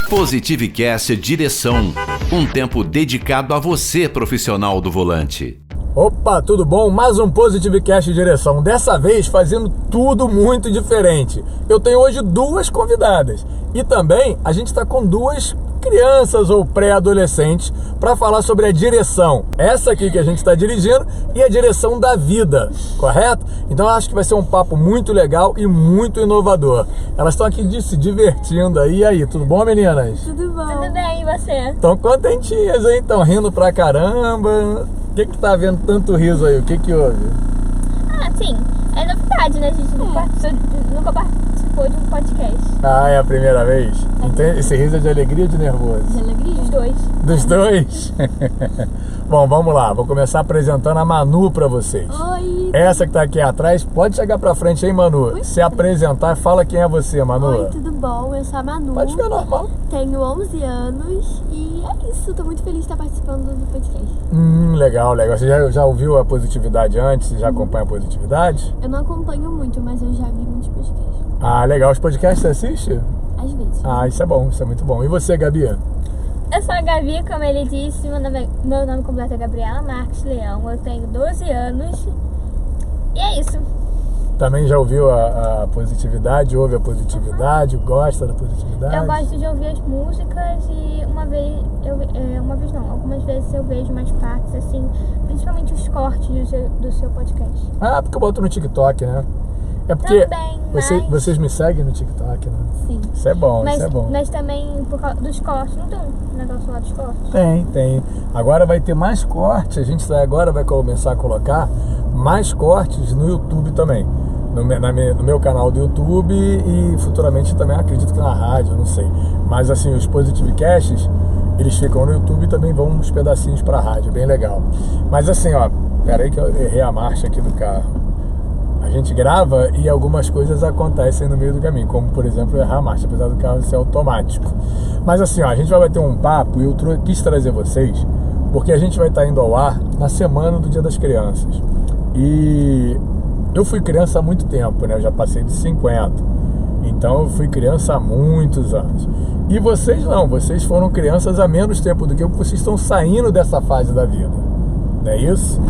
Positivecast Direção, um tempo dedicado a você, profissional do volante. Opa, tudo bom? Mais um Positivecast Direção, dessa vez fazendo tudo muito diferente. Eu tenho hoje duas convidadas e também a gente está com duas crianças ou pré-adolescentes para falar sobre a direção. Essa aqui que a gente está dirigindo e a direção da vida, correto? Então eu acho que vai ser um papo muito legal e muito inovador. Elas estão aqui se divertindo aí. E aí, tudo bom, meninas? Tudo bom. Tudo bem, e você? Estão contentinhas, hein? Estão rindo pra caramba. O que tá havendo tanto riso aí? O que houve? Ah, sim. É novidade, né? A gente nunca participou de um podcast. Ah, é a primeira vez? Então esse riso é de alegria ou de nervoso? De alegria? Os dois. Dos dois? Bom, vamos lá. Vou começar apresentando a Manu pra vocês. Oi. Essa que tá aqui atrás, pode chegar pra frente aí, Manu. Oi. Se apresentar, fala quem é você, Manu. Oi, tudo bom? Eu sou a Manu. Pode ficar normal. Tenho 11 anos e é isso. Tô muito feliz de estar participando do podcast. Legal. Você já ouviu a positividade antes? Você já acompanha a positividade? Eu não acompanho muito, mas eu já vi muitos podcasts. Ah, legal. Os podcasts você assiste? Às vezes. Ah, isso é bom, isso é muito bom. E você, Gabi? Eu sou a Gabi, como ele disse, meu nome completo é Gabriela Marques Leão, eu tenho 12 anos e é isso. Também já ouviu a positividade? Ouve a positividade? Gosta da positividade? Eu gosto de ouvir as músicas e algumas vezes eu vejo umas partes assim, principalmente os cortes do seu podcast. Ah, porque eu boto no TikTok, né? É porque Também, vocês me seguem no TikTok, né? Sim. Isso é bom, isso é bom. Mas também por causa dos cortes, não tem um negócio lá dos cortes? Tem. Agora vai ter mais cortes, a gente agora vai começar a colocar mais cortes no YouTube também. No meu canal do YouTube e futuramente também acredito que na rádio, não sei. Mas assim, os Positivecasts, eles ficam no YouTube e também vão uns pedacinhos pra rádio, bem legal. Mas assim, ó, peraí que eu errei a marcha aqui do carro. A gente grava e algumas coisas acontecem no meio do caminho, como por exemplo errar a marcha, apesar do carro ser automático. Mas assim, ó, a gente vai bater um papo e eu quis trazer vocês porque a gente vai estar indo ao ar na semana do Dia das Crianças. E eu fui criança há muito tempo, né? Eu já passei de 50. Então eu fui criança há muitos anos. E vocês não, vocês foram crianças há menos tempo do que eu, porque vocês estão saindo dessa fase da vida. Não é isso?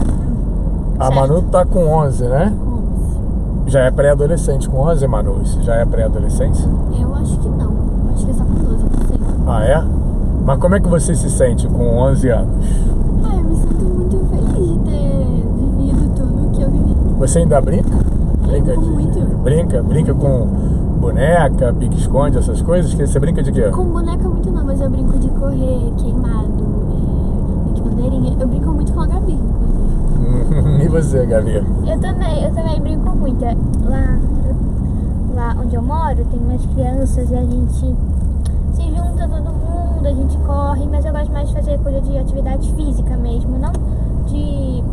A Certo. Manu tá com 11, né? Já é pré-adolescente com 11, Manu? Você já é pré-adolescente? Eu acho que não. Acho que é só com 12, não sei. Ah, é? Mas como é que você se sente com 11 anos? Eu me sinto muito feliz de ter vivido tudo que eu vivi. Você ainda brinca? Brinca com boneca, pique-esconde, essas coisas? Você brinca de quê? Com boneca muito não, mas eu brinco de correr, queimado, de bandeirinha. Eu brinco muito com a Gabi, inclusive. E você, Gabi? Eu também brinco muito. Lá onde eu moro tem umas crianças e a gente se junta todo mundo, a gente corre, mas eu gosto mais de fazer coisa de atividade física mesmo, não de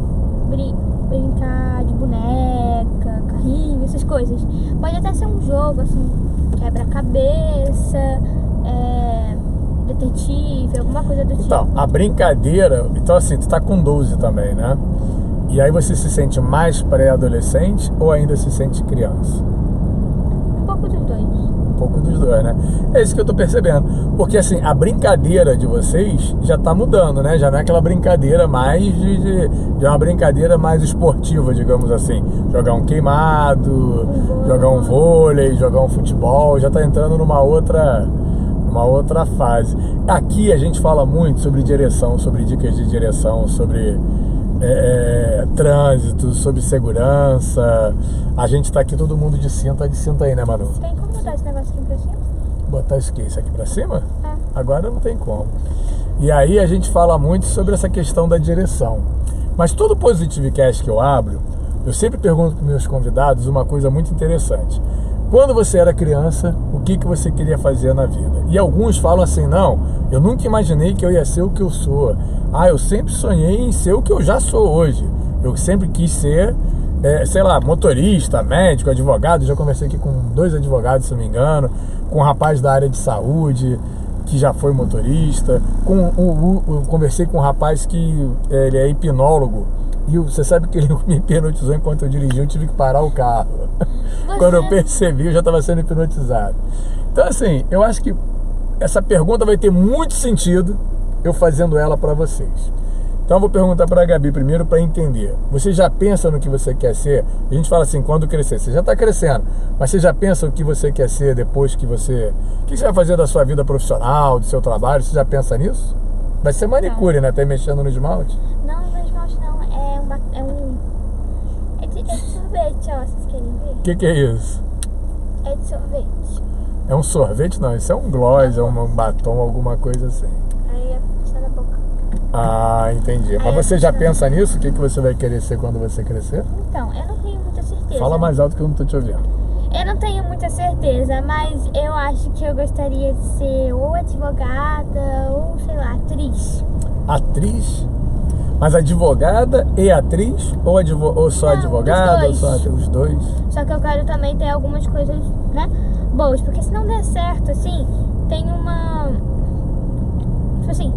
brincar de boneca, carrinho, essas coisas. Pode até ser um jogo, assim, quebra-cabeça, detetive, alguma coisa do tipo. Então, a brincadeira... Então assim, tu tá com 12 também, né? E aí você se sente mais pré-adolescente ou ainda se sente criança? Um pouco dos dois. Um pouco dos dois, né? É isso que eu tô percebendo. Porque assim, a brincadeira de vocês já tá mudando, né? Já não é aquela brincadeira mais já é uma brincadeira mais esportiva, digamos assim. Jogar um queimado, jogar um vôlei, jogar um futebol, já tá entrando numa outra fase. Aqui a gente fala muito sobre direção, sobre dicas de direção, sobre trânsito, sobre segurança. A gente tá aqui todo mundo de cinto aí, né, Manu? Tem como botar esse negócio aqui pra cima? Botar isso aqui pra cima? É. Agora não tem como. E aí a gente fala muito sobre essa questão da direção. Mas todo Positivecast que eu abro, eu sempre pergunto para meus convidados uma coisa muito interessante. Quando você era criança, o que você queria fazer na vida? E alguns falam assim, não, eu nunca imaginei que eu ia ser o que eu sou. Ah, eu sempre sonhei em ser o que eu já sou hoje. Eu sempre quis ser, motorista, médico, advogado. Já conversei aqui com 2 advogados, se não me engano, com um rapaz da área de saúde, que já foi motorista. Conversei com um rapaz que ele é hipnólogo. E você sabe que ele me hipnotizou enquanto eu dirigi, eu tive que parar o carro. Quando eu percebi, eu já estava sendo hipnotizado. Então assim, eu acho que essa pergunta vai ter muito sentido eu fazendo ela para vocês. Então eu vou perguntar para a Gabi primeiro para entender. Você já pensa no que você quer ser? A gente fala assim, quando crescer. Você já está crescendo, mas você já pensa o que você quer ser depois que você... O que você vai fazer da sua vida profissional, do seu trabalho? Você já pensa nisso? Vai ser manicure, né? Tá aí mexendo no esmalte? Não, no esmalte não. É de sorvete, ó. Vocês querem ver? O que é isso? É de sorvete. É um sorvete? Não, isso é um gloss, é um batom, alguma coisa assim. Aí é puxar da boca. Ah, entendi. Mas você já pensa nisso? O que você vai querer ser quando você crescer? Então, eu não tenho muita certeza. Fala mais alto que eu não tô te ouvindo. Eu não tenho muita certeza, mas eu acho que eu gostaria de ser ou advogada ou, sei lá, atriz. Atriz? Mas advogada e atriz? Ou só Não, advogada? Ou os só dois. os dois? Só que eu quero também ter algumas coisas, né, boas. Porque se não der certo, assim, tem uma... Tipo assim,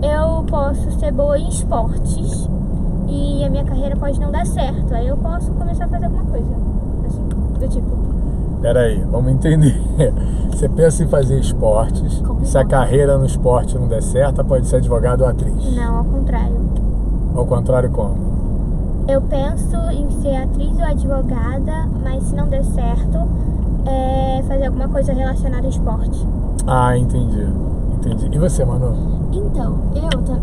eu posso ser boa em esportes e a minha carreira pode não dar certo. Aí eu posso começar a fazer alguma coisa, assim, do tipo... Peraí, vamos entender. Você pensa em fazer esportes, se a carreira no esporte não der certo, pode ser advogado ou atriz? Não, ao contrário. Ao contrário, como? Eu penso em ser atriz ou advogada, mas se não der certo, fazer alguma coisa relacionada ao esporte. Ah, entendi. E você, Manu? Então,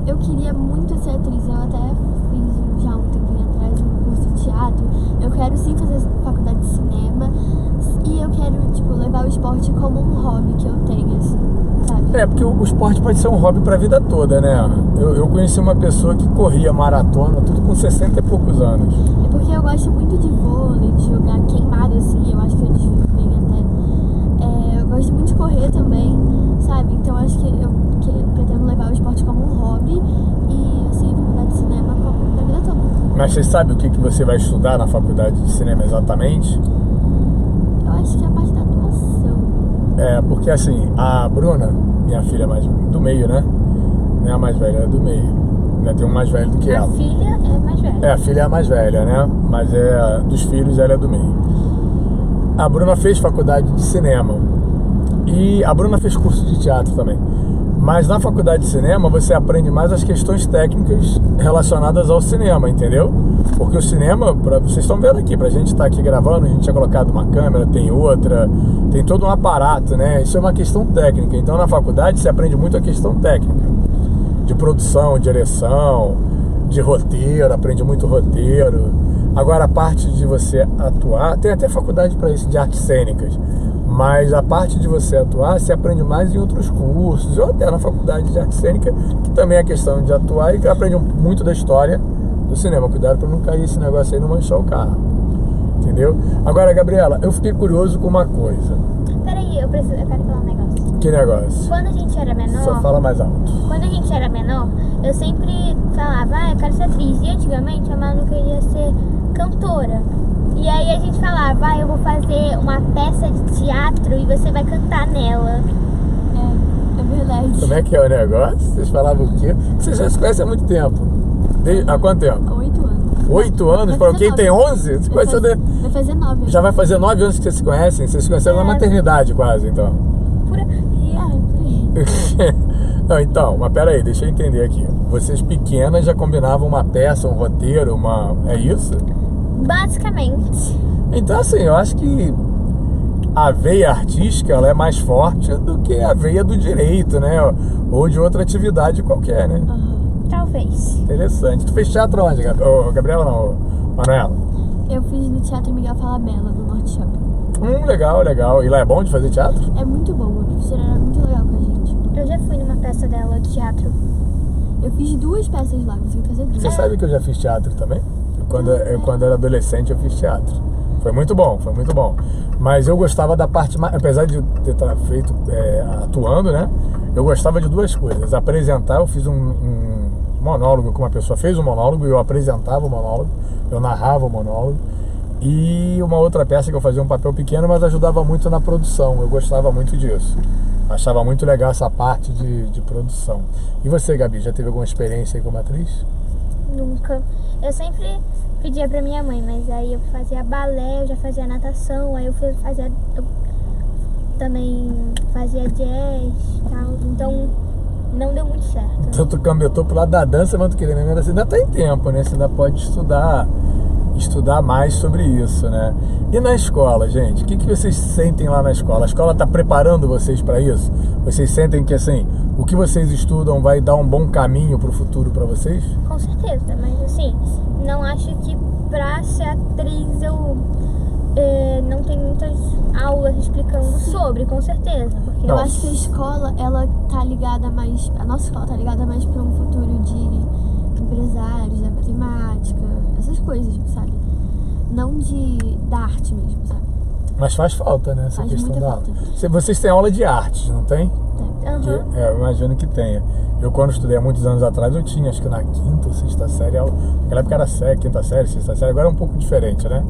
eu queria muito ser atriz. Eu até fiz já um tempinho atrás um curso de teatro. Eu quero sim fazer faculdade de cinema. E eu quero, tipo, levar o esporte como um hobby que eu tenho, assim, sabe? Porque o esporte pode ser um hobby pra vida toda, né? Eu conheci uma pessoa que corria maratona, tudo com 60 e poucos anos. É porque eu gosto muito de vôlei, de jogar queimado, assim. Eu acho que eu desfio bem até. Eu gosto muito de correr também, sabe? Então eu acho que eu pretendo levar o esporte como um hobby e, assim, a faculdade de cinema como pra vida toda. Mas você sabe o que você vai estudar na faculdade de cinema exatamente? Eu acho que é a parte da atuação. Porque assim, a Bruna, minha filha mais do meio, né? Não é a mais velha, é do meio. Ainda tem um mais velho do que A ela. filha é mais velha. A filha é a mais velha, né? Mas dos filhos ela é do meio. A Bruna fez faculdade de cinema. E a Bruna fez curso de teatro também. Mas na faculdade de cinema você aprende mais as questões técnicas relacionadas ao cinema, entendeu? Porque o cinema, vocês estão vendo aqui, pra gente estar aqui gravando, a gente tinha colocado uma câmera, tem outra, tem todo um aparato, né? Isso é uma questão técnica. Então na faculdade você aprende muito a questão técnica. De produção, direção, de roteiro, aprende muito roteiro. Agora a parte de você atuar, tem até faculdade para isso, de artes cênicas. Mas a parte de você atuar, você aprende mais em outros cursos, ou até na faculdade de arte cênica, que também é questão de atuar e que aprende muito da história do cinema. Cuidado para não cair esse negócio aí e não manchar o carro. Entendeu? Agora, Gabriela, eu fiquei curioso com uma coisa. Peraí, eu quero falar um negócio. Que negócio? Quando a gente era menor... Só fala mais alto. Quando a gente era menor, eu sempre falava, eu quero ser atriz. E antigamente a Manu queria ser cantora. E aí a gente falava, eu vou fazer uma peça de teatro e você vai cantar nela. É verdade. Como é que é o negócio? Vocês falavam o quê? Vocês já se conhecem há muito tempo. Há quanto tempo? Há 8 anos. 8 anos? Vai Para fazer quem tem 9. 11? Você conheceu Vai fazer 9. Já vai fazer 9 anos que vocês se conhecem? Vocês se conheceram na maternidade quase, então. Por aí. Não, então, mas pera aí, deixa eu entender aqui. Vocês pequenas já combinavam uma peça, um roteiro, é isso? Basicamente. Então, assim, eu acho que a veia artística, ela é mais forte do que a veia do direito, né? Ou de outra atividade qualquer, né? Talvez. Interessante. Tu fez teatro onde, Gabriela? Não, Manuela? Eu fiz no Teatro Miguel Falabella, do Norte Shopping. Legal, legal. E lá é bom de fazer teatro? É muito bom, a professora era muito legal com a gente. Eu já fui numa peça dela de teatro. Eu fiz 2 peças lá, consegui fazer 2. Você sabe que eu já fiz teatro também? Quando eu era adolescente eu fiz teatro. Foi muito bom. Mas eu gostava da parte mais... Apesar de ter feito atuando, né? Eu gostava de 2 coisas. Apresentar, eu fiz um monólogo, que uma pessoa fez um monólogo e eu apresentava o monólogo, eu narrava o monólogo. E uma outra peça que eu fazia um papel pequeno, mas ajudava muito na produção. Eu gostava muito disso. Achava muito legal essa parte de produção. E você, Gabi, já teve alguma experiência aí como atriz? Nunca. Eu sempre pedia pra minha mãe, mas aí eu fazia balé, eu já fazia natação, aí eu também fazia jazz e tal, então não deu muito certo. Então tu cambiou pro lado da dança, mas tu queria mesmo, você ainda tem tempo, né? Você ainda pode estudar mais sobre isso, né? E na escola, gente, o que vocês sentem lá na escola? A escola tá preparando vocês para isso? Vocês sentem que, assim, o que vocês estudam vai dar um bom caminho pro futuro para vocês? Com certeza, mas assim, não acho que pra ser atriz eu não tenho muitas aulas explicando sobre, com certeza. Porque Eu acho que a escola, ela tá ligada mais... A nossa escola tá ligada mais pra um futuro de empresários, da matemática, essas coisas, sabe? Não da arte mesmo, sabe? Mas faz falta, né? Essa Faz questão muita da falta. aula. Vocês têm aula de artes, não tem? Aham. Eu imagino que tenha. Eu, quando estudei há muitos anos atrás, eu tinha, acho que na quinta ou sexta série, naquela época era quinta série, sexta série, agora é um pouco diferente, né?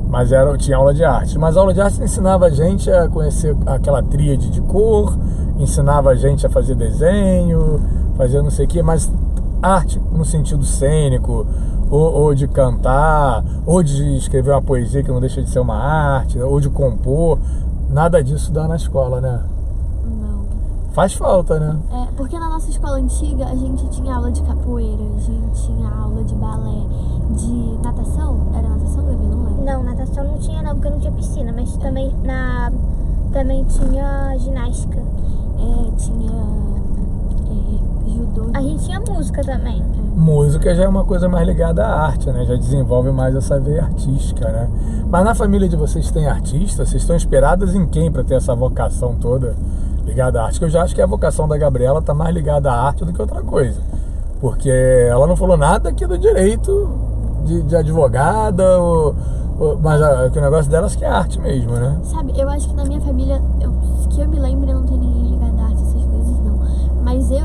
Mas tinha aula de arte. Mas a aula de arte ensinava a gente a conhecer aquela tríade de cor, ensinava a gente a fazer desenho, fazer não sei o quê, mas arte no sentido cênico, ou de cantar, ou de escrever uma poesia que não deixa de ser uma arte, ou de compor, nada disso dá na escola, né? Não. Faz falta, né? Porque na nossa escola antiga a gente tinha aula de capoeira, a gente tinha aula de balé, de natação. Era natação, Gabi? Não lembro. Não, natação não tinha não, porque não tinha piscina, mas também tinha ginástica. Tinha judô. A gente tinha música também. Música já é uma coisa mais ligada à arte, né? Já desenvolve mais essa veia artística, né? Mas na família de vocês tem artistas? Vocês estão inspiradas em quem para ter essa vocação toda ligada à arte? Que eu já acho que a vocação da Gabriela tá mais ligada à arte do que outra coisa. Porque ela não falou nada aqui do direito de advogada, mas o negócio delas que é arte mesmo, né? Sabe, eu acho que na minha família, que eu me lembro, não tem ninguém ligado à arte, essas coisas não. Mas eu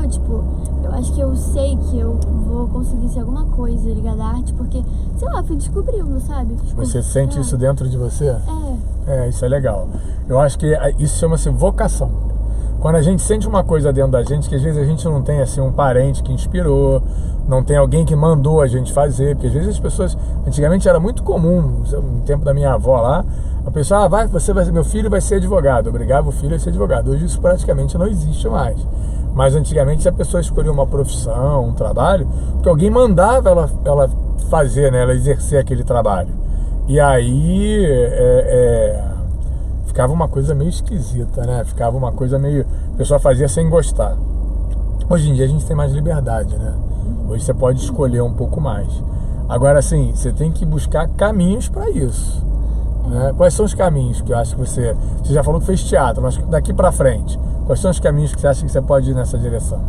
acho que eu sei que eu vou conseguir ser alguma coisa ligada à arte, porque, sei lá, fui descobrindo, sabe? Você sente isso dentro de você? Isso é legal. Eu acho que isso chama-se vocação. Quando a gente sente uma coisa dentro da gente, que às vezes a gente não tem assim um parente que inspirou, não tem alguém que mandou a gente fazer, porque às vezes as pessoas, antigamente era muito comum, no tempo da minha avó lá, a pessoa, meu filho vai ser advogado, obrigava o filho a ser advogado. Hoje isso praticamente não existe mais. Mas antigamente a pessoa escolhia uma profissão, um trabalho, porque alguém mandava ela fazer, né, ela exercer aquele trabalho. E aí ficava uma coisa meio esquisita, né? Ficava uma coisa meio... A pessoa fazia sem gostar. Hoje em dia a gente tem mais liberdade, né? Hoje você pode escolher um pouco mais. Agora, assim, você tem que buscar caminhos para isso, né? Quais são os caminhos que eu acho que você já falou que fez teatro, mas daqui para frente, quais são os caminhos que você acha que você pode ir nessa direção?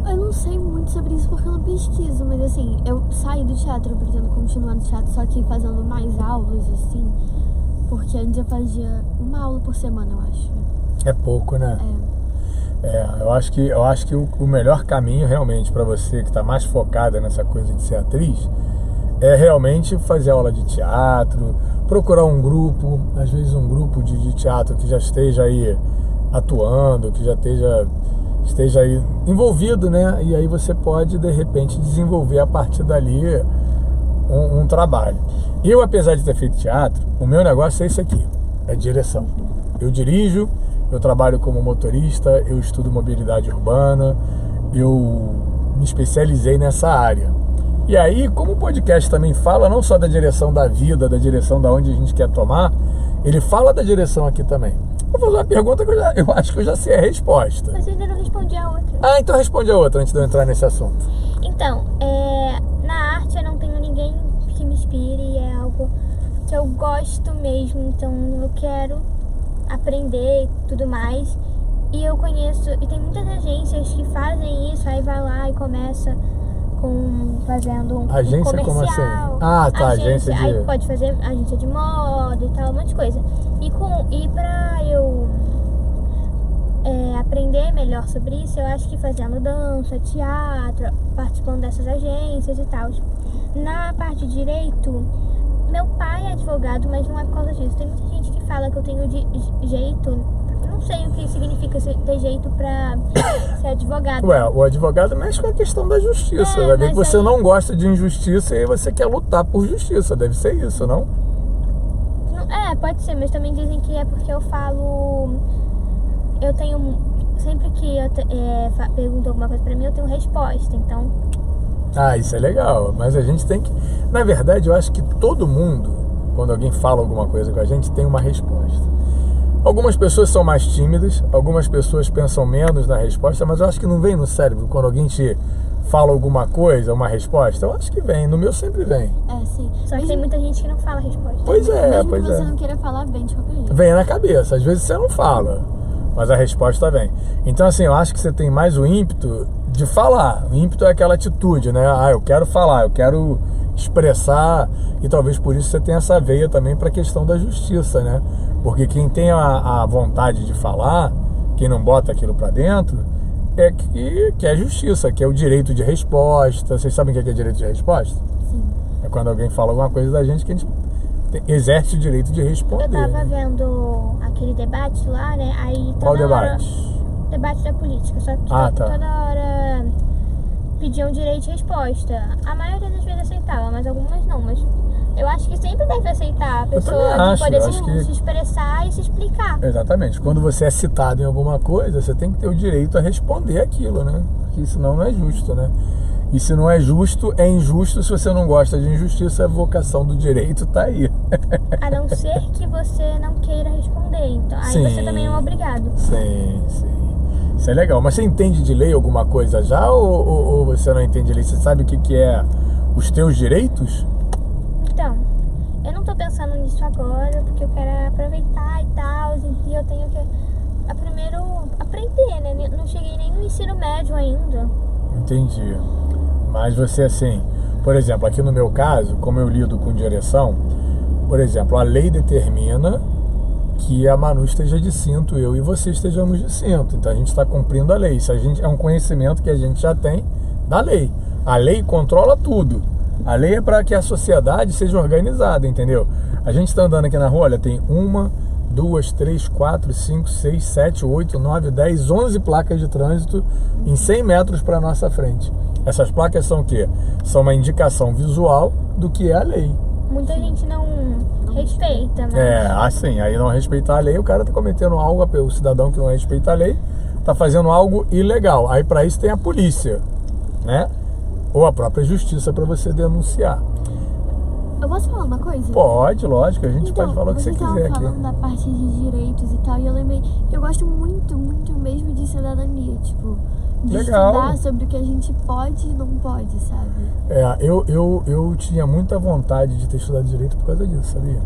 Eu não sei muito sobre isso porque eu não pesquiso, mas assim, eu saí do teatro, eu pretendo continuar no teatro, só que fazendo mais aulas, assim, porque antes eu fazia uma aula por semana, eu acho. É pouco, né? Eu acho que o melhor caminho realmente para você que está mais focada nessa coisa de ser atriz é realmente fazer aula de teatro, procurar um grupo, às vezes um grupo de teatro que já esteja aí atuando, que já esteja aí envolvido, né? E aí você pode, de repente, desenvolver a partir dali um trabalho. Eu, apesar de ter feito teatro, o meu negócio é isso aqui, é direção. Eu dirijo, eu trabalho como motorista, eu estudo mobilidade urbana, eu me especializei nessa área. E aí, como o podcast também fala não só da direção da vida, da direção da onde a gente quer tomar, ele fala da direção aqui também. Vou fazer uma pergunta que eu acho que eu já sei a resposta. Mas eu ainda não respondi a outra. Ah, então responde a outra antes de eu entrar nesse assunto. Então, na arte eu não tenho ninguém que me inspire, é algo que eu gosto mesmo, então eu quero aprender e tudo mais. E eu conheço, e tem muitas agências que fazem isso, aí vai lá e começa fazendo um Agência comercial. como assim? Ah, tá, agência de... Aí pode fazer agência de moda e tal, um monte de coisa. E pra eu aprender melhor sobre isso, eu acho que fazendo dança, teatro, participando dessas agências e tal. Na parte de direito, meu pai é advogado, mas não é por causa disso. Tem muita gente que fala que eu tenho jeito, não sei o que significa ter jeito pra ser advogado. Ué, o advogado mexe com a questão da justiça. Vai ver que você não gosta de injustiça e você quer lutar por justiça. Deve ser isso, não? Pode ser, mas também dizem que é porque eu falo eu tenho... Sempre que perguntam alguma coisa pra mim, eu tenho resposta, então... Ah, isso é legal, mas a gente tem que... Na verdade, eu acho que todo mundo, quando alguém fala alguma coisa com a gente, tem uma resposta. Algumas pessoas são mais tímidas, algumas pessoas pensam menos na resposta, mas eu acho que não vem no cérebro quando alguém te fala alguma coisa, uma resposta. Eu acho que vem, no meu sempre vem. Sim. Só que tem muita gente que não fala a resposta. Pois é, Mesmo pois que você é. não queira falar, vem de qualquer jeito. Vem na cabeça, às vezes você não fala, mas a resposta vem. Então assim, eu acho que você tem mais o ímpeto de falar. O ímpeto é aquela atitude, né? Ah, eu quero falar, eu quero expressar, e talvez por isso você tenha essa veia também para a questão da justiça, né? Porque quem tem a vontade de falar, quem não bota aquilo para dentro, que é justiça, que é o direito de resposta. Vocês sabem o que é direito de resposta? Sim. É quando alguém fala alguma coisa da gente que a gente exerce o direito de responder. Eu tava vendo aquele debate lá, né? Aí toda Qual hora... debate? Debate da política, só que Tá. toda hora pediam direito de resposta. A maioria das vezes aceitava, mas algumas não. Mas eu acho que sempre deve aceitar a pessoa também de acho, poder eu acho que- se expressar e se explicar. Exatamente. Quando você é citado em alguma coisa, você tem que ter o direito a responder aquilo, né? Porque senão não é justo, né? E se não é justo, é injusto. Se você não gosta de injustiça, a vocação do direito tá aí. A não ser que você não queira responder. Então, aí Sim. você também é obrigado. Sim. Isso é legal. Mas você entende de lei alguma coisa já ou você não entende de lei? Você sabe o que é os teus direitos? Então, eu não tô pensando nisso agora, porque eu quero aproveitar e tal, e eu tenho que primeiro aprender, né? Não cheguei nem no ensino médio ainda. Entendi. Mas você assim, por exemplo, aqui no meu caso, como eu lido com direção, por exemplo, a lei determina que a Manu esteja de cinto, eu e você estejamos de cinto. Então a gente está cumprindo a lei. Isso a gente, é um conhecimento que a gente já tem da lei. A lei controla tudo. A lei é para que a sociedade seja organizada, entendeu? A gente está andando aqui na rua, olha, tem 1, 2, 3, 4, 5, 6, 7, 8, 9, 10, 11 placas de trânsito em 100 metros para nossa frente. Essas placas são o quê? São uma indicação visual do que é a lei. Muita gente não respeita, né? É, assim, aí não respeitar a lei, o cara tá cometendo algo, o cidadão que não respeita a lei, tá fazendo algo ilegal. Aí para isso tem a polícia, né? Ou a própria justiça para você denunciar. Eu posso falar uma coisa? Pode, lógico, a gente pode falar o que você quiser tava aqui. falando da parte de direitos e tal, e eu lembrei, eu gosto muito, muito mesmo de cidadania, tipo, de Legal. estudar sobre o que a gente pode e não pode, sabe? É, eu tinha muita vontade de ter estudado direito por causa disso, sabia?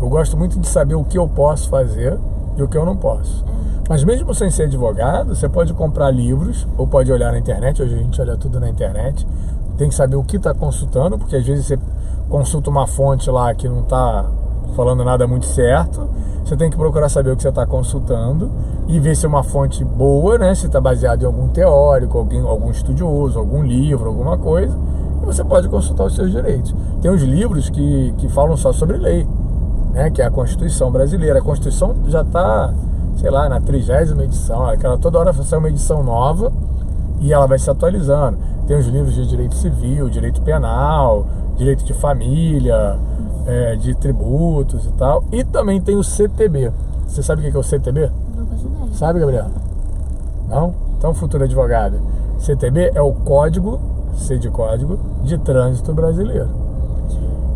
Eu gosto muito de saber o que eu posso fazer e o que eu não posso. Mas mesmo sem ser advogado, você pode comprar livros ou pode olhar na internet. Hoje a gente olha tudo na internet. Tem que saber o que está consultando, porque às vezes você consulta uma fonte lá que não está falando nada muito certo. Você tem que procurar saber o que você está consultando e ver se é uma fonte boa, né? Se está baseado em algum teórico, algum estudioso, algum livro, alguma coisa. E você pode consultar os seus direitos. Tem uns livros que falam só sobre lei, né? Que é a Constituição brasileira. A Constituição já está, sei lá, na 30ª edição. Toda hora sai uma edição nova e ela vai se atualizando. Tem os livros de direito civil, direito penal, direito de família, de tributos e tal. E também tem o CTB. Você sabe o que é o CTB? Não faço ideia. Sabe, Gabriela? Não? Então, futura advogada. CTB é o Código, C de Código, de Trânsito Brasileiro.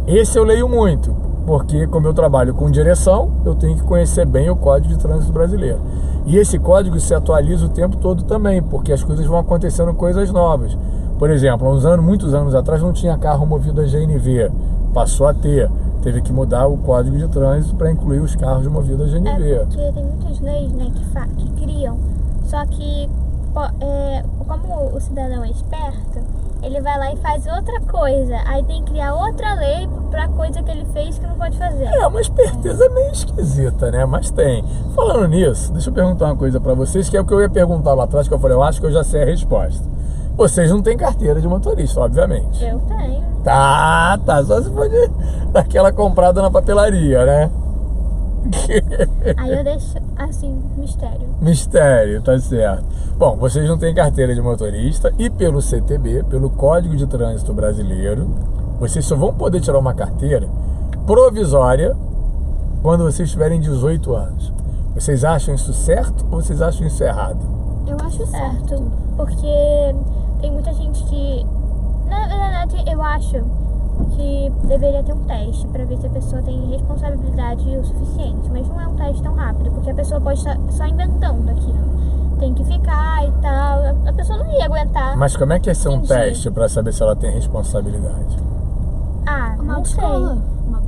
Esse eu leio muito, porque como eu trabalho com direção, eu tenho que conhecer bem o Código de Trânsito Brasileiro. E esse código se atualiza o tempo todo também, porque as coisas vão acontecendo, coisas novas. Por exemplo, muitos anos atrás não tinha carro movido a GNV, passou a ter. Teve que mudar o Código de Trânsito para incluir os carros movidos a GNV. É porque tem muitas leis, né, que criam. Só que, como o cidadão é esperto, ele vai lá e faz outra coisa. Aí tem que criar outra lei pra coisa que ele fez que não pode fazer. É uma esperteza meio esquisita, né? Mas tem. Falando nisso, deixa eu perguntar uma coisa pra vocês, que é o que eu ia perguntar lá atrás, que eu falei, eu acho que eu já sei a resposta. Vocês não têm carteira de motorista, obviamente. Eu tenho. Tá, só se for daquela comprada na papelaria, né? Aí eu deixo, assim, mistério. Mistério, tá certo. Bom, vocês não têm carteira de motorista e pelo CTB, pelo Código de Trânsito Brasileiro, vocês só vão poder tirar uma carteira provisória quando vocês tiverem 18 anos. Vocês acham isso certo ou vocês acham isso errado? Eu acho certo. Porque tem muita gente que... Na verdade, eu acho que deveria ter um teste pra ver se a pessoa tem responsabilidade o suficiente. Mas não é um teste tão rápido, porque a pessoa pode estar só inventando aquilo. Tem que ficar e tal. A pessoa não ia aguentar. Mas como é que é ser um Entendi. teste pra saber se ela tem responsabilidade? Ah, Uma não sei. autoescola.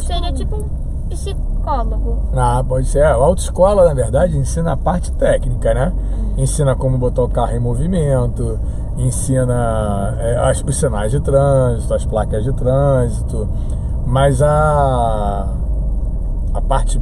Seria tipo um psicólogo. Ah, pode ser. A autoescola, na verdade, ensina a parte técnica, né? Ensina como botar o carro em movimento, ensina os sinais de trânsito, as placas de trânsito, mas a parte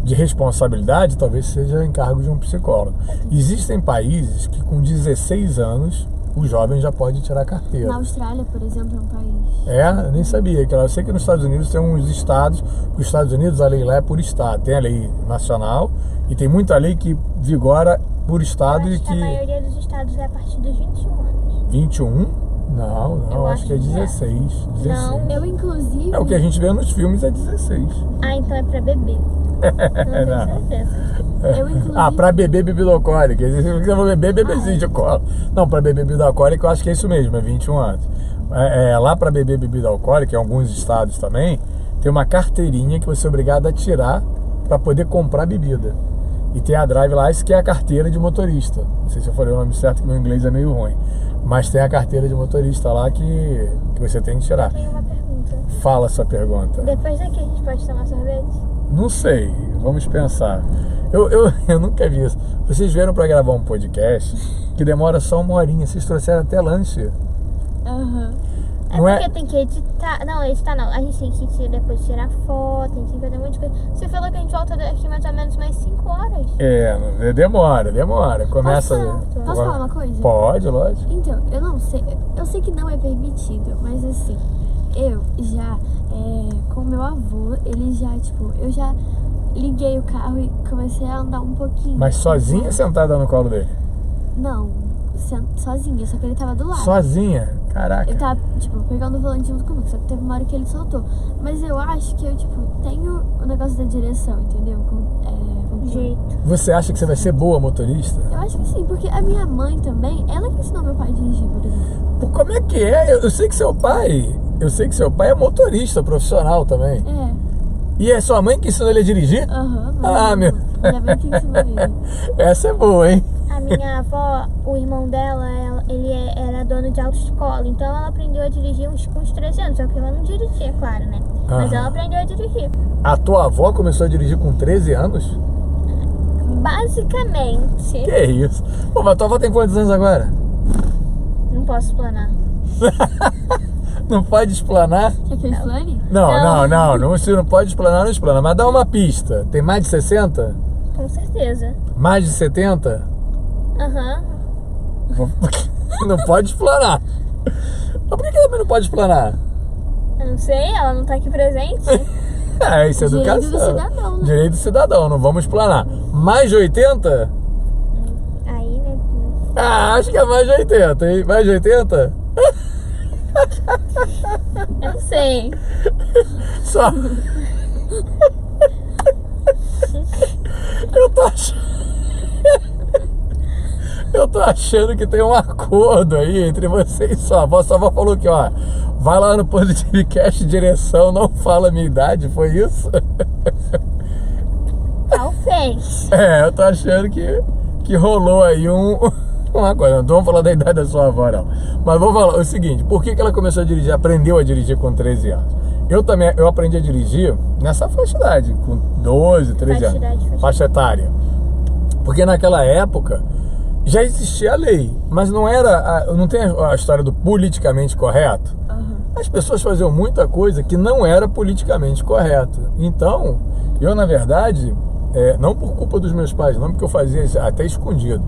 de responsabilidade talvez seja encargo de um psicólogo. Existem países que com 16 anos o jovem já pode tirar carteira. Na Austrália, por exemplo, é um país. Eu nem sabia. Eu sei que nos Estados Unidos tem uns estados, os Estados Unidos a lei lá é por estado. Tem a lei nacional e tem muita lei que vigora por estado Eu e acho que a que... maioria dos estados é a partir dos 21 anos. 21? Não, Eu acho que é acho que é. 16. 16. Não. Eu, inclusive... É o que a gente vê nos filmes, é 16. Ah, então é pra beber. Não Não. tenho certeza. Eu, inclusive... Ah, pra beber bebida alcoólica. Se você for beber, bebezinho de cola. Não, pra beber bebida alcoólica eu acho que é isso mesmo, é 21 anos. Lá pra beber bebida alcoólica, em alguns estados também, tem uma carteirinha que você é obrigado a tirar pra poder comprar bebida. E tem a Drive License, que é a carteira de motorista. Não sei se eu falei o nome certo, que meu inglês é meio ruim. Mas tem a carteira de motorista lá que você tem que tirar. Tenho uma pergunta. Fala a sua pergunta. Depois daqui a gente pode tomar sorvete? Não sei, vamos pensar. Eu nunca vi isso. Vocês vieram pra gravar um podcast que demora só 1 horinha. Vocês trouxeram até lanche. Aham. Não é? Porque tem que editar. Não, editar não. A gente tem que depois tirar foto, a gente tem que fazer um monte de coisa. Você falou que a gente volta daqui mais ou menos mais 5 horas. Demora. Começa. Posso falar uma coisa? Pode, lógico. Então, eu não sei, eu sei que não é permitido, mas assim, eu já, com meu avô, ele já, tipo, eu já liguei o carro e comecei a andar um pouquinho. Mas sozinha ou sentada no colo dele? Não, sozinha, só que ele tava do lado. Sozinha? Caraca. Ele tava, tipo, pegando o volante junto comigo, só que teve uma hora que ele soltou. Mas eu acho que eu, tipo, tenho o negócio da direção, entendeu? Jeito. Você acha que você vai ser boa motorista? Eu acho que sim, porque a minha mãe também, ela que ensinou meu pai a dirigir, por exemplo. Pô, como é que é? Eu sei que seu pai é motorista profissional também. E é sua mãe que ensinou ele a dirigir? Aham. Ah, meu. Minha mãe que ensinou ele. Essa é boa, hein? A minha avó, o irmão dela, ele era dono de autoescola. Então ela aprendeu a dirigir com uns 13 anos. Só que ela não dirigia, claro, né? Mas Aham. ela aprendeu a dirigir. A tua avó começou a dirigir com 13 anos? Basicamente. Que isso? Pô, mas tua avó tem quantos anos agora? Não posso explanar. Não pode explanar? Quer que eu explane? Não, você não pode explanar, não explana. Mas dá uma pista. Tem mais de 60? Com certeza. Mais de 70? Aham. Não pode explanar. Mas por que ela também não pode explanar? Eu não sei, ela não tá aqui presente. Isso é Direito educação. do cidadão, né? Direito do cidadão, não vamos explanar. Mais de 80? Aí, né? Acho que é mais de 80, hein? Mais de 80? Eu não sei. Só. Eu tô achando que tem um acordo aí entre você e sua avó. Sua avó falou que, ó, vai lá no Positivecast direção, não fala a minha idade, foi isso? Talvez. Eu tô achando que rolou aí uma coisa. Não vamos falar da idade da sua avó, não. Mas vou falar o seguinte, por que ela começou a dirigir, aprendeu a dirigir com 13 anos? Eu aprendi a dirigir nessa faixa de idade, com 12, 13 anos. Faixa etária. Porque naquela época já existia a lei, mas não tem a história do politicamente correto. As pessoas faziam muita coisa que não era politicamente correto. Então, eu na verdade, não por culpa dos meus pais, não, porque eu fazia isso até escondido.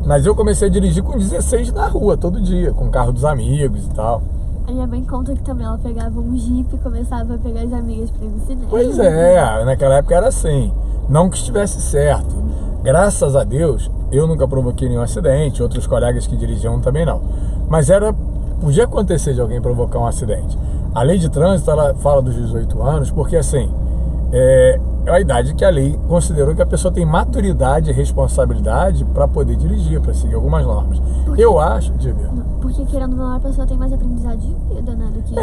Mas eu comecei a dirigir com 16 na rua, todo dia, com o carro dos amigos e tal. A minha mãe conta que também ela pegava um Jeep e começava a pegar as amigas pra ir no cinema. Pois naquela época era assim. Não que estivesse certo. Graças a Deus, eu nunca provoquei nenhum acidente, outros colegas que dirigiam também não. Mas podia acontecer de alguém provocar um acidente. A lei de trânsito, ela fala dos 18 anos, porque assim, é a idade que a lei considerou que a pessoa tem maturidade e responsabilidade para poder dirigir, para seguir algumas normas. Eu acho, diga. Porque querendo ou não, a pessoa tem mais aprendizado de vida, né? Do que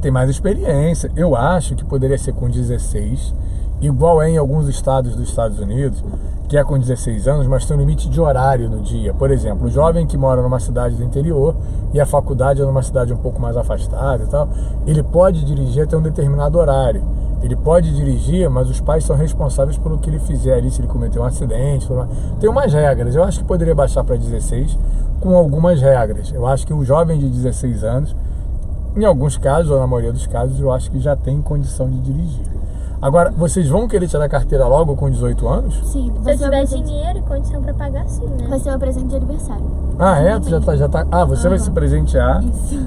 Tem mais experiência. Eu acho que poderia ser com 16, igual é em alguns estados dos Estados Unidos, que é com 16 anos, mas tem um limite de horário no dia. Por exemplo, o jovem que mora numa cidade do interior e a faculdade é numa cidade um pouco mais afastada e tal, ele pode dirigir até um determinado horário. Ele pode dirigir, mas os pais são responsáveis pelo que ele fizer ali, se ele cometer um acidente. Tem umas regras. Eu acho que poderia baixar para 16 com algumas regras. Eu acho que o jovem de 16 anos, em alguns casos, ou na maioria dos casos, eu acho que já tem condição de dirigir. Agora, vocês vão querer tirar a carteira logo com 18 anos? Sim. Se eu tiver dinheiro e condição pra pagar, sim, né? Vai ser meu presente de aniversário. Ah, é? Tu já tá... Ah, você vai se presentear. Isso.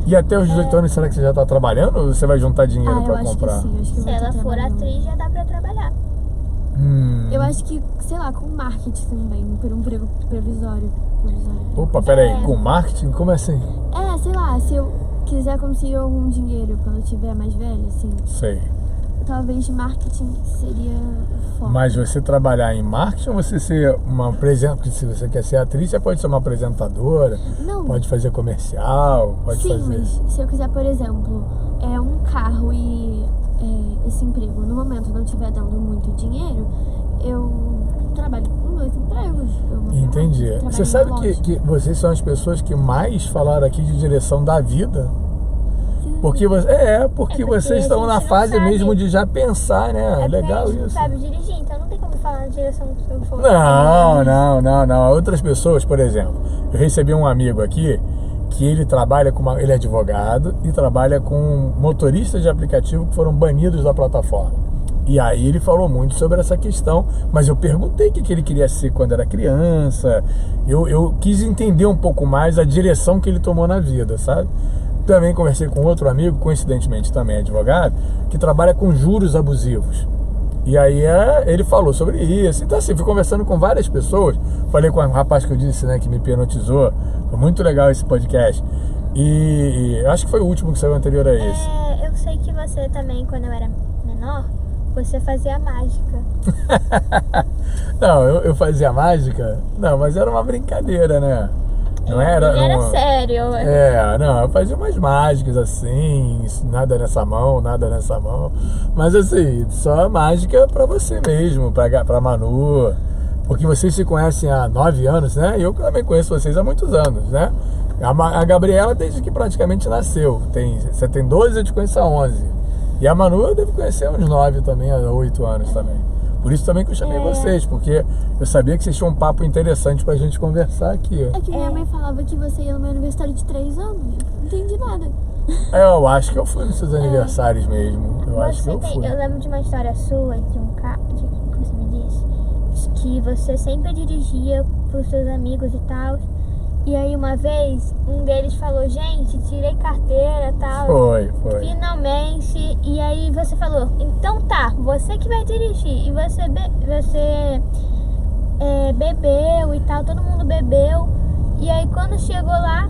E até os 18 anos, será que você já tá trabalhando ou você vai juntar dinheiro pra eu comprar? acho que sim. Acho que eu Se vou ela estar for trabalhando. atriz, já dá pra trabalhar. Eu acho que, sei lá, com marketing também, por um emprego provisório. Opa, peraí, com marketing? Como assim? Sei lá, se eu quiser conseguir algum dinheiro quando eu tiver mais velha, assim, Sei. talvez marketing seria forte. Mas você trabalhar em marketing ou você ser uma apresentadora? Se você quer ser atriz, você pode ser uma apresentadora, Não. pode fazer comercial, pode Sim, fazer... mas se eu quiser, por exemplo, um carro e esse emprego no momento não estiver dando muito dinheiro, eu trabalho com 2 empregos. Eu vou Entendi. trabalho Você em sabe loja. que vocês são as pessoas que mais falaram aqui de direção da vida? Porque, porque vocês estão a na gente não fase sabe. mesmo de já pensar, né? É porque Legal a gente não isso. sabe dirigir, então não tem como falar na direção que eu for. Não. Outras pessoas, por exemplo, eu recebi um amigo aqui que ele trabalha ele é advogado e trabalha com motoristas de aplicativo que foram banidos da plataforma. E aí ele falou muito sobre essa questão, mas eu perguntei o que ele queria ser quando era criança. Eu quis entender um pouco mais a direção que ele tomou na vida, sabe? Também conversei com outro amigo, coincidentemente também advogado, que trabalha com juros abusivos. E aí ele falou sobre isso. Então assim, fui conversando com várias pessoas. Falei com um rapaz que eu disse, né, que me hipnotizou. Foi muito legal esse podcast. E acho que foi o último que saiu anterior a esse. Eu sei que você também, quando eu era menor, você fazia mágica. Não, eu fazia mágica? Não, mas era uma brincadeira, né? Não era... Ele era uma... sério. Não, eu fazia umas mágicas assim, nada nessa mão. Mas assim, só mágica pra você mesmo, pra Manu. Porque vocês se conhecem há 9 anos, né? E eu também conheço vocês há muitos anos, né? A Gabriela desde que praticamente nasceu. Você tem 12, eu te conheço há 11. E a Manu eu devo conhecer há uns 9 também, há 8 anos também. Por isso também que eu chamei vocês, porque eu sabia que vocês tinham um papo interessante pra gente conversar aqui. É que minha mãe falava que você ia no meu aniversário de 3 anos. Não entendi nada. Eu acho que eu fui nos seus aniversários mesmo. Eu acho que eu fui. Eu lembro de uma história sua, de um carro, que você me disse, que você sempre dirigia pros seus amigos e tal. E aí uma vez, um deles falou, gente, tirei carteira e tal. Foi. Finalmente. E aí você falou, então tá, você que vai dirigir. E você bebeu e tal, todo mundo bebeu. E aí quando chegou lá,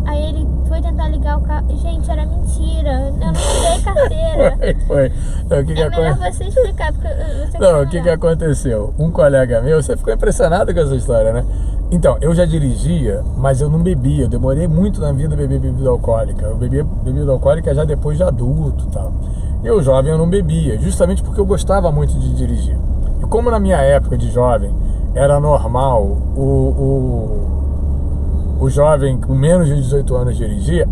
aí ele foi tentar ligar o carro. Gente, era mentira, eu não tirei carteira. Foi. Então, É melhor você explicar, porque você Não, o que aconteceu? Um colega meu, você ficou impressionado com essa história, né? Então, eu já dirigia, mas eu não bebia. Eu demorei muito na vida a beber bebida alcoólica. Eu bebia bebida alcoólica já depois de adulto e tal. Eu, jovem, eu não bebia, justamente porque eu gostava muito de dirigir. E como na minha época de jovem era normal o jovem com menos de 18 anos dirigir,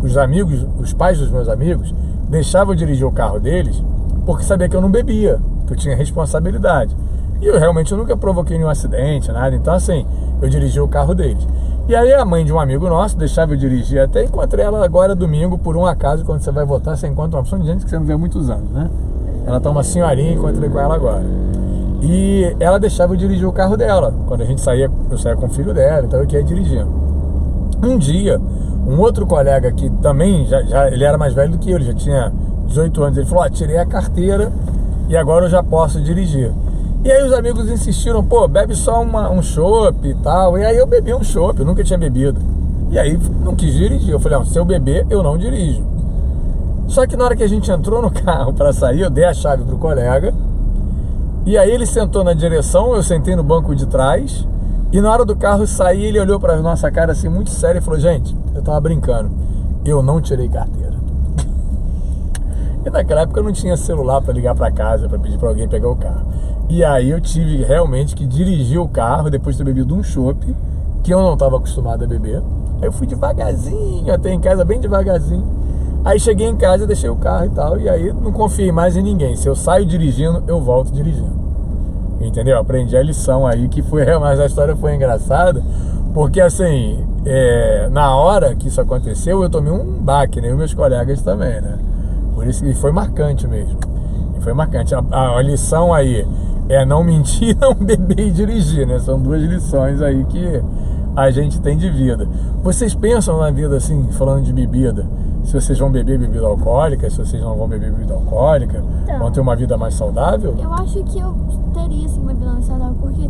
os amigos, os pais dos meus amigos, deixavam eu dirigir o carro deles porque sabia que eu não bebia, que eu tinha responsabilidade. E eu realmente nunca provoquei nenhum acidente, nada. Então assim, eu dirigi o carro deles. E aí a mãe de um amigo nosso deixava eu dirigir. Até encontrei ela agora domingo, por um acaso, quando você vai votar, você encontra uma opção de gente que você não vê há muitos anos, né? Ela tá uma senhorinha, encontrei com ela agora. E ela deixava eu dirigir o carro dela. Quando a gente saía, eu saía com o filho dela, então eu que ia dirigindo. Um dia, um outro colega que também, ele era mais velho do que eu, ele já tinha 18 anos, ele falou, tirei a carteira e agora eu já posso dirigir. E aí os amigos insistiram, bebe só um chopp e tal. E aí eu bebi um chopp, eu nunca tinha bebido. E aí não quis dirigir. Eu falei, se eu beber, eu não dirijo. Só que na hora que a gente entrou no carro para sair, eu dei a chave pro colega. E aí ele sentou na direção, eu sentei no banco de trás. E na hora do carro sair, ele olhou pra nossa cara assim, muito sério, e falou: gente, eu tava brincando, eu não tirei carteira. E naquela época eu não tinha celular pra ligar pra casa, pra pedir pra alguém pegar o carro. E aí eu tive realmente que dirigir o carro, depois de ter bebido um chopp, que eu não tava acostumado a beber. Aí eu fui devagarzinho, até em casa, bem devagarzinho. Aí cheguei em casa, deixei o carro e tal, e aí não confiei mais em ninguém. Se eu saio dirigindo, eu volto dirigindo. Entendeu? Aprendi a lição aí, que foi, mas a história foi engraçada, porque assim, na hora que isso aconteceu, eu tomei um baque, né? E meus colegas também, né? Por isso que foi marcante mesmo. E foi marcante. A lição aí é não mentir, não beber e dirigir, né? São duas lições aí que a gente tem de vida. Vocês pensam na vida assim, falando de bebida, se vocês vão beber bebida alcoólica, se vocês não vão beber bebida alcoólica, vão ter uma vida mais saudável? Eu acho que eu teria assim uma vida mais saudável, porque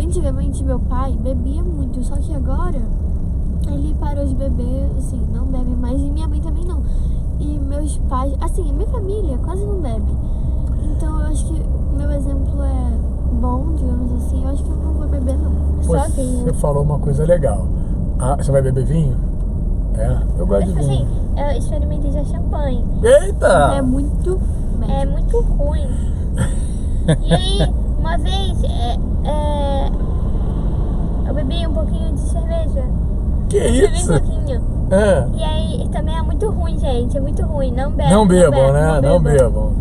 antigamente meu pai bebia muito, só que agora ele parou de beber, assim, não bebe mais, e minha mãe também não. E meus pais, assim, minha família quase não bebe. Então eu acho que meu exemplo é bom, digamos assim. Eu acho que eu não vou beber não. Só vinho. Você falou uma coisa legal. Ah, você vai beber vinho? Eu gosto de vinho. Assim, eu experimentei já champanhe. Eita! É muito É muito ruim. E aí, uma vez, eu bebi um pouquinho de cerveja. Que Bebi isso? um pouquinho. É. E aí, também é muito ruim, gente. É muito ruim. Não bebe. Não bebam, né? Não bebam.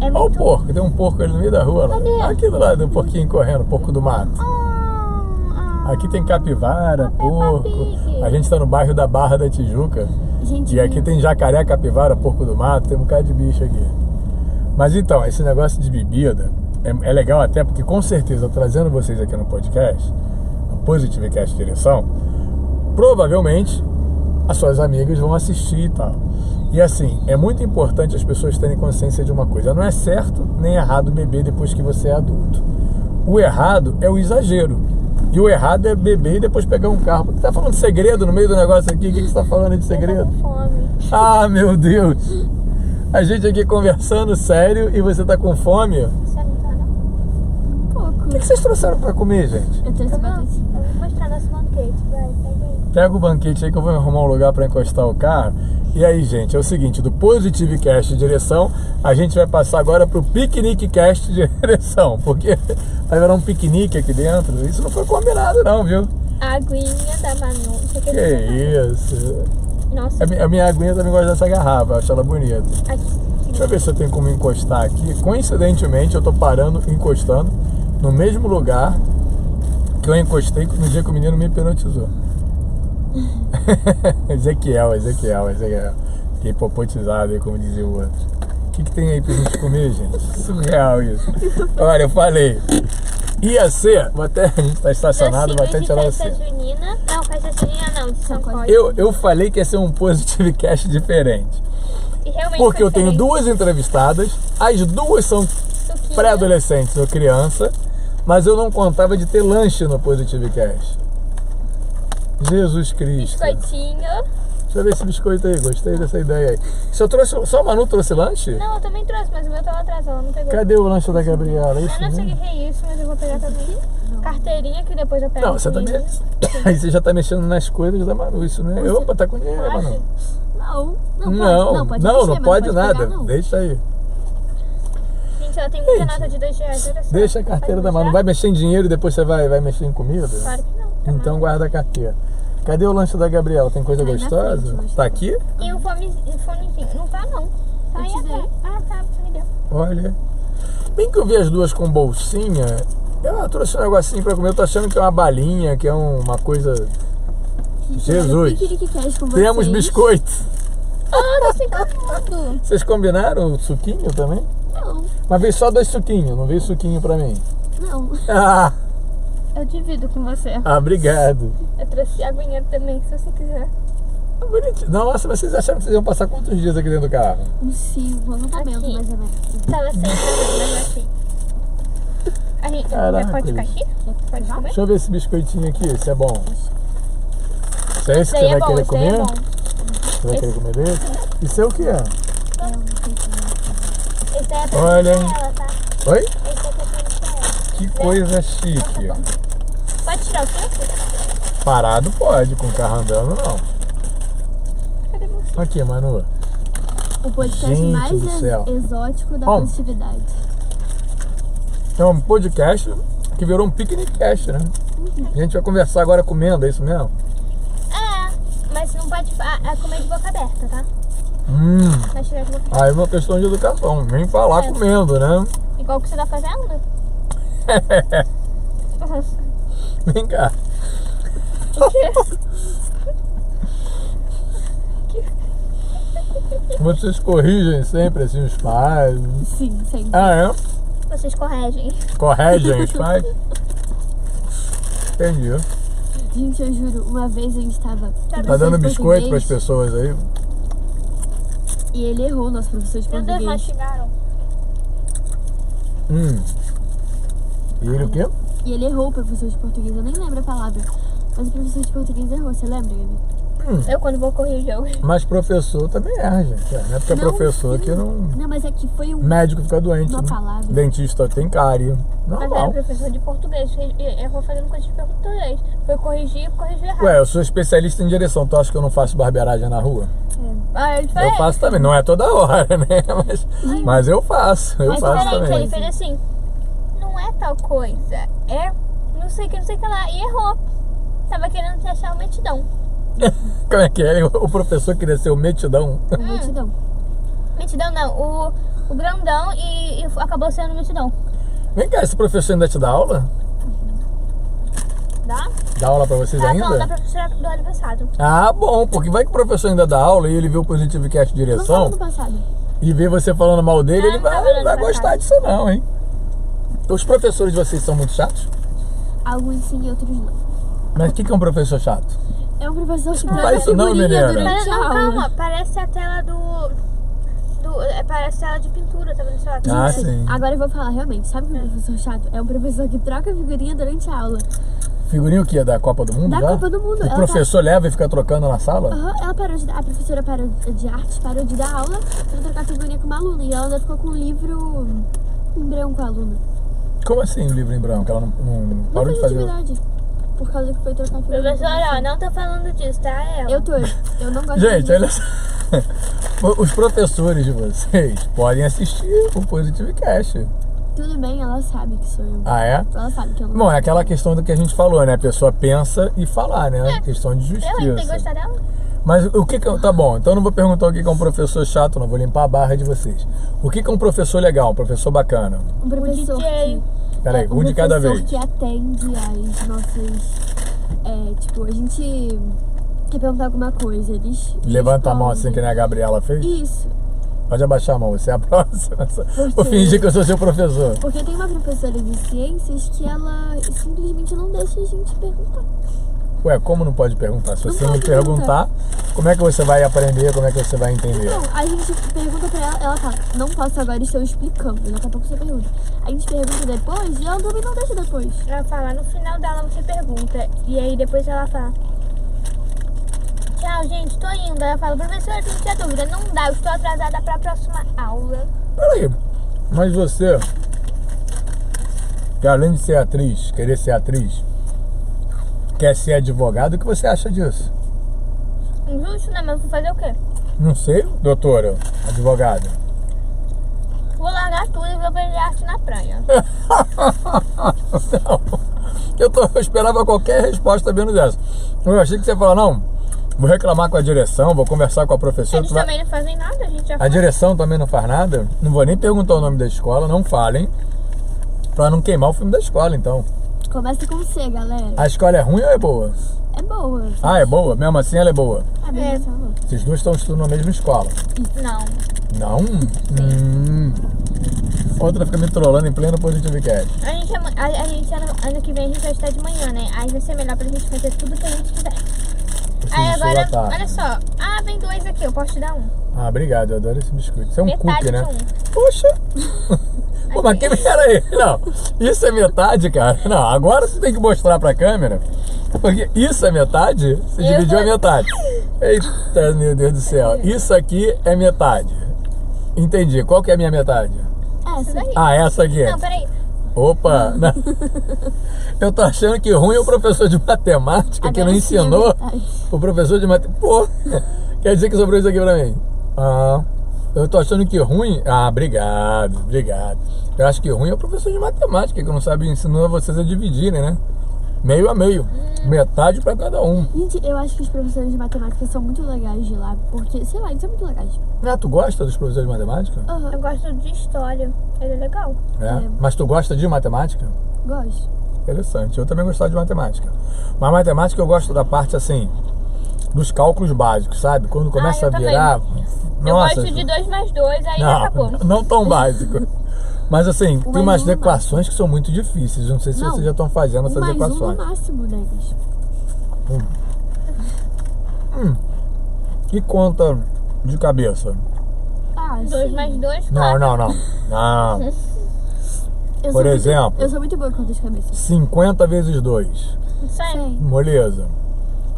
É Olha o muito... porco, tem um porco ali no meio da rua lá. Cadê? Aqui do lado, um porquinho correndo, porco do mato. Aqui tem capivara, porco. A gente tá no bairro da Barra da Tijuca. Gente, E aqui tem jacaré, capivara, porco do mato, tem um bocado de bicho aqui. Mas então, esse negócio de bebida é legal até porque com certeza, trazendo vocês aqui no podcast, no Positive Cast Direção, provavelmente as suas amigas vão assistir e tal. E assim, é muito importante as pessoas terem consciência de uma coisa: não é certo nem errado beber depois que você é adulto. O errado é o exagero. E o errado é beber e depois pegar um carro. Você tá falando de segredo no meio do negócio aqui? O que você tá falando de segredo? Eu tô com fome. Ah, meu Deus! A gente aqui conversando sério e você tá com fome? Você não tá, não? pouco. O que vocês trouxeram pra comer, gente? Eu trouxe Não, batatinha. eu vou mostrar nosso banquete. Vai, pega aí. Pega o banquete aí que eu vou arrumar um lugar pra encostar o carro. E aí, gente, é o seguinte, do Positive Cast Direção, a gente vai passar agora pro Piquenique Cast Direção, porque vai virar um piquenique aqui dentro. Isso não foi combinado não, viu? A aguinha da Manu. Que isso? Nossa, A minha aguinha também gosta dessa garrafa, eu acho ela bonita. aqui. Deixa eu ver se eu tenho como encostar aqui. Coincidentemente, eu tô encostando no mesmo lugar que eu encostei no dia que o menino me hipnotizou. Ezequiel. Fiquei hipopotizado aí, como dizia o outro. O que tem aí pra gente comer, gente? Surreal isso. Olha, eu falei. Ia ser, a gente tá estacionado, vou até de tirar festa você. junina. Não, festa junina não, de São Cosme. Eu falei que ia ser um Positive Cast diferente. E realmente Porque foi eu tenho diferente. duas entrevistadas, as duas são Suquinho, pré-adolescentes ou criança, mas eu não contava de ter lanche no Positive Cast. Jesus Cristo. biscoitinho. Deixa eu ver esse biscoito aí, gostei dessa ideia aí. Só a Manu trouxe lanche? Não, eu também trouxe, mas o meu tava atrás, ela não pegou. Cadê o lanche da Gabriela? É Eu isso não sei o mesmo? que é isso, mas eu vou pegar também. Carteirinha que depois eu pego. Não, você comigo. também. Aí você já tá mexendo nas coisas da Manu, isso não é? Opa, tá com dinheiro, Pode? Manu. Não Não pode. Pode não mexer, mas pode nada. pegar, não. Deixa aí. Gente, ela tem muita nota de R$2, olha só. Deixa a carteira da Manu. Vai mexer em dinheiro e depois você vai mexer em comida? Claro que não. Tá Então guarda a carteira. Cadê o lanche da Gabriela? Tem coisa Vai na gostosa? frente, mas Tá aqui? E o fonezinho. Não tá, não. Tá aí te atrás. dei. Ah, tá. Você me deu. Olha. Bem que eu vi as duas com bolsinha. Eu trouxe um negocinho pra comer. Eu tô achando que é uma balinha, que é uma coisa. Jesus. Temos biscoito. Ah, tá se enganando. Vocês combinaram o suquinho também? Não, Mas veio só 2 suquinhos, não veio suquinho pra mim. não. Ah, Eu divido com você. obrigado. Eu trouxe aguinha também, se você quiser. Bonitinho. Nossa, mas vocês acharam que vocês iam passar quantos dias aqui dentro do carro? Uns 5 acampamento, Aqui. mais ou menos. Tava sem mas assim. A gente Caraca, pode ficar aqui? Pode comer? Deixa eu ver esse biscoitinho aqui, esse é bom. Esse é esse que Esse você daí vai é bom, querer esse daí é comer? bom. Você vai querer comer desse? Isso é o que é? Esse daí é pra Olha, hein? ela, tá? Oi? Esse aqui é pra Que coisa chique. Pode tirar o filtro? Parado pode, com o carro andando não. Cadê você? Aqui, Manu. O podcast Gente mais do céu. exótico da Ó. positividade. É um podcast que virou um piquenique-cast, né? A gente vai conversar agora comendo, é isso mesmo? Mas não pode comer de boca aberta, tá? Mas tirar de boca aberta. Aí é uma questão de educação. Nem falar comendo, né? Igual que você tá fazendo? Vem cá. O quê? Vocês corrigem sempre assim os pais? Sim, sempre. Ah, é? Vocês corregem. Corregem os pais? Entendi. Gente, eu juro, uma vez a gente tava... Tá dando biscoito pras pessoas aí? E ele errou, nosso professor de Meu Deus, português. mastigaram. E ele o quê? E ele errou, o professor de português. Eu nem lembro a palavra. Mas o professor de português errou, você lembra, Gabi? Eu quando vou corrigir eu... Mas professor também erra, gente. Não é porque é Não, professor sim. que não... Não, mas é que foi um... Médico fica doente. Uma né? palavra. Dentista tem cárie. Mas era Normal. professor de português. Ele errou fazendo coisas de português. Foi corrigir errado. Ué, eu sou especialista em direção. Tu acha que eu não faço barbeiragem na rua? Ele foi... Eu faço também. Não é toda hora, né? Mas eu faço. Eu Mas faço diferente, também. ele fez assim, não é tal coisa, é não sei o que lá, e errou. Tava querendo te achar o metidão. Como é que é? O professor queria ser o metidão. Multidão. Metidão não, o grandão e acabou sendo metidão. Vem cá, esse professor ainda te dá aula? Dá? Dá aula pra vocês Tava falando da ainda? professora do ano passado. Ah, bom, porque vai que o professor ainda dá aula e ele vê o Positivo Cast Não direção falou no passado. e vê você falando mal dele, Não, ele não tava vai falando gostar passado. disso não, hein? Os professores de vocês são muito chatos? Alguns sim e outros não. Mas o que é um professor chato? É um professor que Não troca faz isso não, figurinha menina. durante a Não, aula. calma, parece a tela parece a tela de pintura, tá vendo só? Ah, sim. Agora eu vou falar realmente. Sabe o que é um professor chato? É um professor que troca figurinha durante a aula. Figurinha o quê? Da Copa do Mundo Da já? Copa do Mundo. O Ela professor leva e fica trocando na sala? Aham, ela parou de dar, a professora parou de arte, parou de dar aula pra trocar figurinha com uma aluna. E ela ainda ficou com um livro em branco com a aluna. Como assim o livro em branco? Ela não parou Não de fez fazer... atividade. Por causa que foi trocar figurinha. Professora, ó, não tô falando disso, tá? Ela. Eu não gosto Gente, disso. olha só. Os professores de vocês podem assistir o Positivo Cast. Tudo bem, ela sabe que sou eu. Ah, é? Ela sabe que eu não Bom, é aquela questão do que a gente falou, né? A pessoa pensa e falar, né? Questão de Eu ainda tenho que justiça. gostar dela. Mas o que Tá bom, então eu não vou perguntar o que é um professor chato, não. Vou limpar a barra de vocês. O que é um professor legal, um professor bacana? Um professor DJ. que... Peraí, um um de cada professor vez. que atende às nossas... tipo, a gente quer perguntar alguma coisa, eles... Levanta a mão respondem. assim que nem a Gabriela fez. Isso. Pode abaixar a mão, você é a próxima. Vou fingir que eu sou seu professor. Porque tem uma professora de ciências que ela simplesmente não deixa a gente perguntar. Ué, como não pode perguntar? Se Não você não pode perguntar, como é que você vai aprender? Como é que você vai entender? Não, a gente pergunta pra ela, ela fala, não posso agora, estou explicando. Daqui a pouco você pergunta. A gente pergunta depois e ela também não deixa depois. Ela fala, no final dela você pergunta. E aí depois ela fala, tchau, gente, tô indo. Ela fala, professora, tem que ter dúvida. Não dá, eu estou atrasada pra próxima aula. Peraí, mas você, que além de ser atriz, querer ser atriz, quer ser advogado, o que você acha disso? Injusto, né? Mas vou fazer o quê? Não sei, doutora, advogada. Vou largar tudo e vou aprender arte na praia. Não, eu esperava qualquer resposta menos essa. Eu achei que você ia falar, não, vou reclamar com a direção, vou conversar com a professora. Eles tu vai- também não fazem nada, a gente já A fala. direção também não faz nada? Não vou nem perguntar o nome da escola, não falem, pra não queimar o filme da escola, então. Começa com C, galera. A escola é ruim ou é boa? É boa. Ah, é boa? Mesmo assim ela é boa. A minha falou. Vocês duas estão estudando na mesma escola. Não. Não? Outra fica me trollando em pleno Positivo Cast. A gente ano que vem a gente vai estar de manhã, né? Aí vai ser melhor pra gente fazer tudo que a gente quiser. Aí Preciso agora, sua tarde. olha só. Ah, vem dois aqui, eu posso te dar um. Ah, obrigado, eu adoro esse biscoito. Isso é um Metade cookie, né? de um. Poxa! Pô, mas que peraí, não. Isso é metade, cara. Não, agora você tem que mostrar pra câmera. Porque isso é metade, você dividiu a metade. Eita, meu Deus do céu. Isso aqui é metade. Entendi. Qual que é a minha metade? Essa. daí. Ah, essa aqui. Não, peraí. Opa! Não. Eu tô achando que ruim é o professor de matemática que não Agora sim, é ensinou verdade. o professor de matemática. Pô, quer dizer que sobrou isso aqui pra mim? Eu tô achando que ruim... obrigado. Eu acho que ruim é o professor de matemática que não sabe ensinar vocês a dividirem, né? Meio a meio. Metade pra cada um. Gente, eu acho que os professores de matemática são muito legais de lá, porque, sei lá, eles são muito legais. Tu gosta dos professores de matemática? Eu gosto de história. Ele é legal. Mas tu gosta de matemática? Gosto. Interessante. Eu também gostava de matemática. Mas matemática eu gosto da parte, assim, dos cálculos básicos, sabe? Quando começa eu a virar... Eu gosto de 2 mais 2, aí acabou. Não tão básico. Mas assim, tem mais umas um no equações que são muito difíceis. Não sei se vocês já estão fazendo essas mais equações. no máximo, Negas. E conta de cabeça? 2 mais 2, Não. Por exemplo, Eu sou muito boa em conta de cabeça. 50 vezes 2. Isso aí. Sei. Moleza.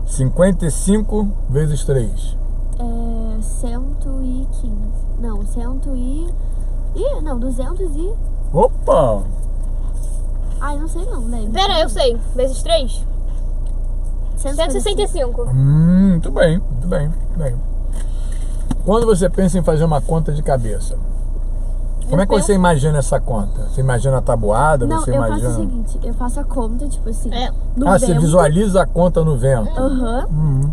55 vezes 3. 115. Não, 200 e... Opa! Ai, não sei não, né? Pera, eu sei. Vezes 3? 165. Muito bem. Quando você pensa em fazer uma conta de cabeça, como é que você imagina essa conta? Você imagina a tabuada? Não, Você eu imagina... faço o seguinte, eu faço a conta, tipo assim, no você vento. visualiza a conta no vento.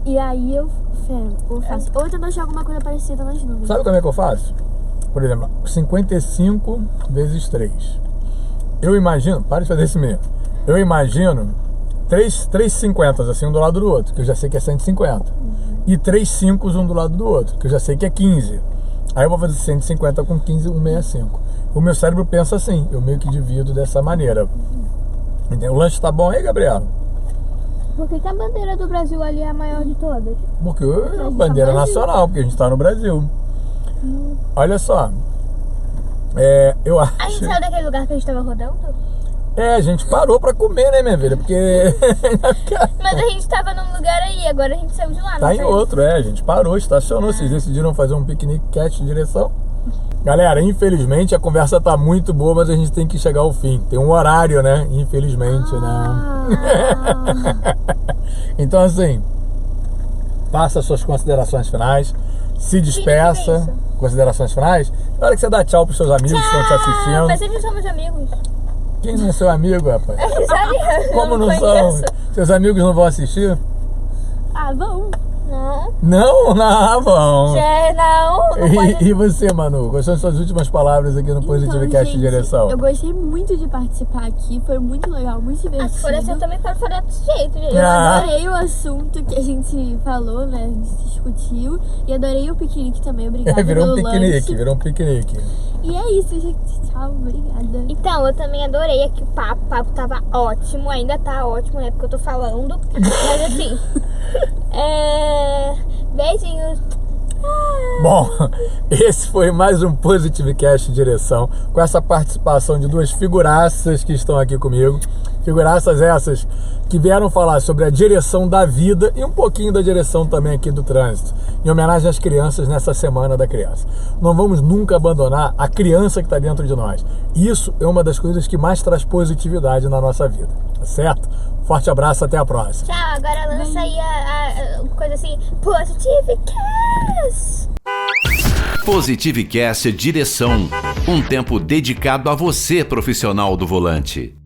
E aí eu faço. Ou eu tento achar alguma coisa parecida nas nuvens. Sabe como é que eu faço? Por exemplo, 55 vezes 3. Eu imagino, para de fazer isso mesmo. Eu imagino 3 50 assim, um do lado do outro, que eu já sei que é 150. E 3 5 um do lado do outro, que eu já sei que é 15. Aí eu vou fazer 150 com 15, 165. O meu cérebro pensa assim, eu meio que divido dessa maneira. O lanche tá bom aí, Gabriela? Por que a bandeira do Brasil ali é a maior de todas? Porque é a bandeira nacional, porque a gente tá no Brasil. Olha só. Eu acho... A gente saiu daquele lugar que a gente tava rodando? A gente parou pra comer, né, minha filha? Porque... Mas a gente tava num lugar aí, agora a gente saiu de lá, Tá não em sei. outro, a gente parou, estacionou. Vocês decidiram fazer um piquenique cast de direção. Galera, infelizmente a conversa tá muito boa, mas a gente tem que chegar ao fim. Tem um horário, né? Infelizmente, né? Então, assim, faça suas considerações finais, se despeça. Considerações finais. Na hora que você dá tchau pros seus amigos que estão te assistindo. Mas eles são meus amigos. Quem não é seu amigo, rapaz? Sabe? Como não são? conheço. Seus amigos não vão assistir? Vão. Não. Não, vão. Não. E você, Manu? Quais são as suas últimas palavras aqui no Positive Cast de direção? Eu gostei muito de participar aqui, foi muito legal, muito divertido. Se for assim, eu também quero falar desse jeito, gente. Eu adorei o assunto que a gente falou, né? A gente discutiu. E adorei o piquenique também, obrigada Virou um pelo piquenique, lanche. virou um piquenique. E é isso, gente. Tchau, obrigada. Então, eu também adorei aqui o papo tava ótimo, ainda tá ótimo, né? Porque eu tô falando. Mas assim, beijinhos. Bom, esse foi mais um Positive Cast de direção, com essa participação de duas figuraças que estão aqui comigo. Figuraças essas que vieram falar sobre a direção da vida e um pouquinho da direção também aqui do trânsito, em homenagem às crianças nessa Semana da Criança. Não vamos nunca abandonar a criança que está dentro de nós. Isso é uma das coisas que mais traz positividade na nossa vida, tá certo? Forte abraço, até a próxima. Tchau, agora lança aí a coisa assim, Positive Cast. Positive Cast Direção. Um tempo dedicado a você, profissional do volante.